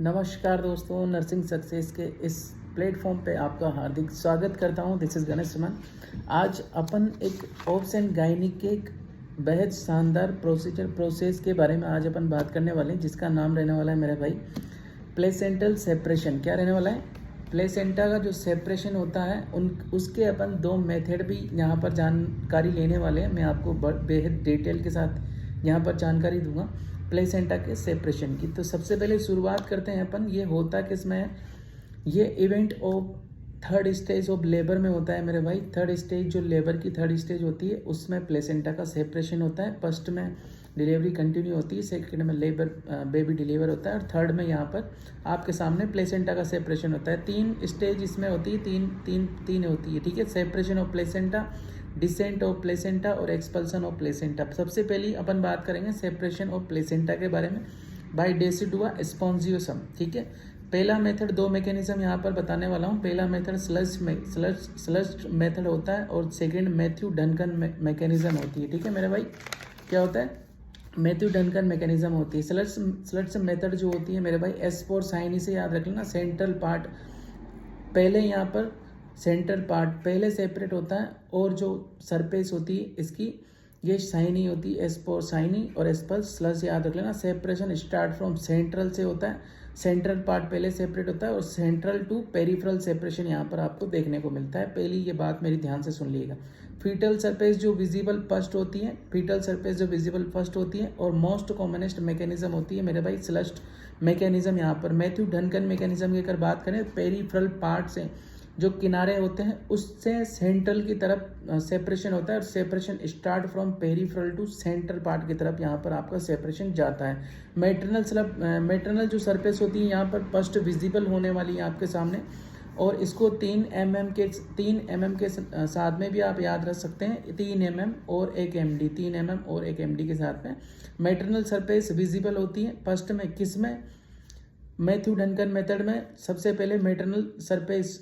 नमस्कार दोस्तों, nursing success के इस प्लेटफॉर्म पे आपका हार्दिक स्वागत करता हूँ। दिस इज़ गणेश सुमन। आज अपन एक ऑब्स एंड गायनिक के एक बेहद शानदार प्रोसेस के बारे में आज अपन बात करने वाले हैं, जिसका नाम रहने वाला है मेरे भाई प्लेसेंटल सेपरेशन। क्या रहने वाला है? प्लेसेंटा का जो सेपरेशन होता है उसके अपन दो मेथड भी यहाँ पर जानकारी लेने वाले हैं। मैं आपको बेहद डिटेल के साथ यहाँ पर जानकारी दूंगा प्लेसेंटा के सेपरेशन की। तो सबसे पहले शुरुआत करते हैं अपन। ये होता किसमें है? ये event of third stage of labour में होता है मेरे भाई। थर्ड स्टेज जो लेबर की थर्ड स्टेज होती है उसमें प्लेसेंटा का सेपरेशन होता है। फर्स्ट में डिलीवरी कंटिन्यू होती है, सेकंड में लेबर बेबी डिलीवर होता है, और थर्ड में यहाँ पर आपके सामने प्लेसेंटा का सेपरेशन होता है। तीन स्टेज इसमें होती है, तीन होती है, ठीक है। Separation of placenta, descent of placenta और एक्सपल्सन ऑफ प्लेसेंटा। सबसे पहले अपन बात करेंगे सेपरेशन ऑफ प्लेसेंटा के बारे में बाय डेसिडुआ स्पॉन्जियोसम, ठीक है। पहला मेथड, दो मैकेनिज्म यहाँ पर बताने वाला हूँ। पहला मेथड स्लज मेथड होता है और सेकंड मैथ्यू डनकन मैकेनिज्म होती है, ठीक है मेरे भाई। क्या होता है? मैथ्यू डनकन मैकेनिज्म होती है। स्लज मेथड जो होती है मेरे भाई, एस फोर साइन से याद रख लेना। सेंट्रल पार्ट पहले यहाँ पर सेंट्रल पार्ट पहले सेपरेट होता है, और जो सरफेस होती है इसकी ये शाइनी होती है, एस फोर शाइनी और एस पर स्लज याद रख लेना। सेपरेशन स्टार्ट फ्रॉम सेंट्रल से होता है। सेंट्रल पार्ट पहले सेपरेट होता है और सेंट्रल टू पेरिफेरल सेपरेशन यहाँ पर आपको देखने को मिलता है। पहली ये बात मेरी ध्यान से सुन लीजिएगा। फीटल सरफेस जो विजिबल फर्स्ट होती है, फीटल सरफेस जो विजिबल फर्स्ट होती है, और मोस्ट कॉमनेस्ट मैकेनिज्म होती है मेरे भाई स्लस्ट मैकेनिज्म। यहाँ पर मैथ्यू डनकन मैकेनिज्म की अगर बात करें, पेरिफेरल पार्ट से जो किनारे होते हैं उससे सेंट्रल की तरफ सेपरेशन होता है, और separation start from peripheral to central part की तरफ यहाँ पर आपका सेपरेशन जाता है। मैटरनल जो सरफेस होती है यहाँ पर फर्स्ट विजिबल होने वाली है आपके सामने, और इसको 3 mm के साथ में भी आप याद रख सकते हैं। 3 mm और 1 MD, 3 mm और 1 MD के साथ में मैटरनल सरफेस विजिबल होती है। फर्स्ट में किस में? मैथ्यू डनकन मेथड में सबसे पहले मैटरनल सरफेस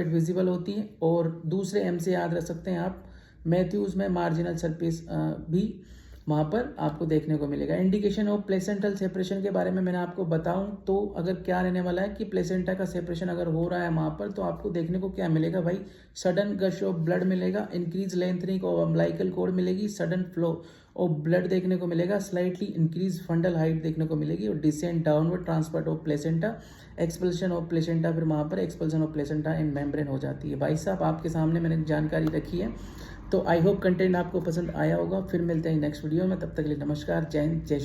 विजिबल होती है, और दूसरे एम से याद रख सकते हैं आप मैथ्यूज में मार्जिनल सरफेस भी वहाँ पर आपको देखने को मिलेगा। इंडिकेशन ऑफ प्लेसेंटल सेपरेशन के बारे में मैंने आपको बताऊं तो अगर क्या रहने वाला है कि प्लेसेंटा का सेपरेशन अगर हो रहा है वहाँ पर, तो आपको देखने को क्या मिलेगा भाई? सडन गश ऑफ ब्लड मिलेगा, increase lengthening of umbilical cord मिलेगी, सडन फ्लो ऑफ ब्लड देखने को मिलेगा, स्लाइटली इंक्रीज फंडल हाइट देखने को मिलेगी, और descent downward transport of placenta, expulsion of placenta, फिर वहाँ पर expulsion of placenta in membrane हो जाती है। भाई साहब आपके सामने मैंने जानकारी रखी है, तो आई होप कंटेंट आपको पसंद आया होगा। फिर मिलते हैं नेक्स्ट वीडियो में, तब तक के लिए नमस्कार, जय हिंद, जय